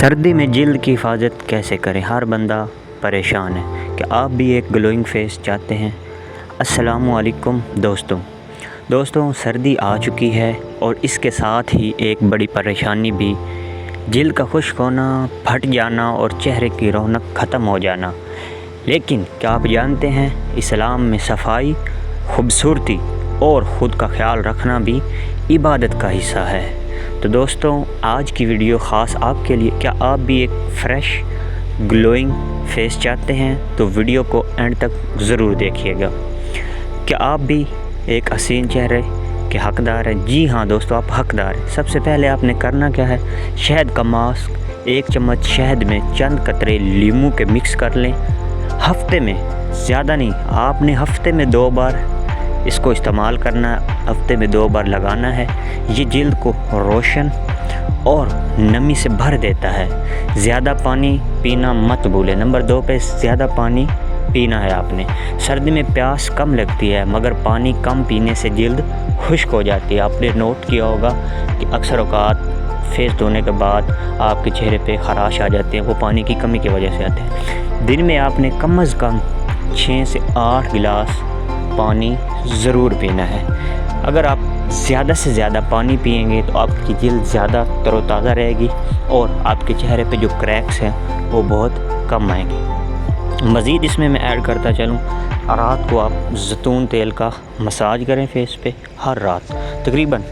سردی میں جلد کی حفاظت کیسے کریں؟ ہر بندہ پریشان ہے کہ آپ بھی ایک گلوئنگ فیس چاہتے ہیں۔ السلام علیکم دوستوں، سردی آ چکی ہے اور اس کے ساتھ ہی ایک بڑی پریشانی بھی، جلد کا خشک ہونا، پھٹ جانا اور چہرے کی رونق ختم ہو جانا۔ لیکن کیا آپ جانتے ہیں اسلام میں صفائی، خوبصورتی اور خود کا خیال رکھنا بھی عبادت کا حصہ ہے؟ تو دوستوں، آج کی ویڈیو خاص آپ کے لیے۔ کیا آپ بھی ایک فریش گلوئنگ فیس چاہتے ہیں تو ویڈیو کو اینڈ تک ضرور دیکھیے گا۔ کیا آپ بھی ایک حسین چہرے کے حقدار ہیں؟ جی ہاں دوستوں، آپ حقدار ہیں۔ سب سے پہلے آپ نے کرنا کیا ہے، شہد کا ماسک، 1 چمچ شہد میں چند قطرے لیموں کے مکس کر لیں۔ ہفتے میں، زیادہ نہیں، آپ نے ہفتے میں 2 بار اس کو استعمال کرنا ہے، ہفتے میں 2 بار لگانا ہے۔ یہ جلد کو روشن اور نمی سے بھر دیتا ہے۔ زیادہ پانی پینا مت بھولیں۔ نمبر 2 پہ زیادہ پانی پینا ہے آپ نے۔ سردی میں پیاس کم لگتی ہے مگر پانی کم پینے سے جلد خشک ہو جاتی ہے۔ آپ نے نوٹ کیا ہوگا کہ اکثر اوقات فیس دھونے کے بعد آپ کے چہرے پہ خراش آ جاتے ہیں، وہ پانی کی کمی کی وجہ سے آتے ہیں۔ دن میں آپ نے کم از کم 6 سے 8 گلاس پانی ضرور پینا ہے۔ اگر آپ زیادہ سے زیادہ پانی پئیں گے تو آپ کی جلد زیادہ تر و تازہ رہے گی اور آپ کے چہرے پہ جو کریکس ہیں وہ بہت کم آئیں گے۔ مزید اس میں ایڈ کرتا چلوں، رات کو آپ زیتون تیل کا مساج کریں فیس پہ ہر رات۔ تقریباً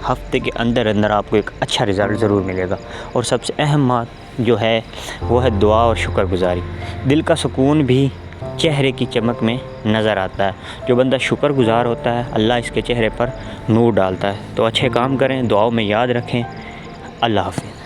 ہفتے کے اندر آپ کو ایک اچھا رزلٹ ضرور ملے گا۔ اور سب سے اہم بات جو ہے وہ ہے دعا اور شکر گزاری۔ دل کا سکون بھی چہرے کی چمک میں نظر آتا ہے۔ جو بندہ شکر گزار ہوتا ہے، اللہ اس کے چہرے پر نور ڈالتا ہے۔ تو اچھے کام کریں، دعاؤں میں یاد رکھیں۔ اللہ حافظ۔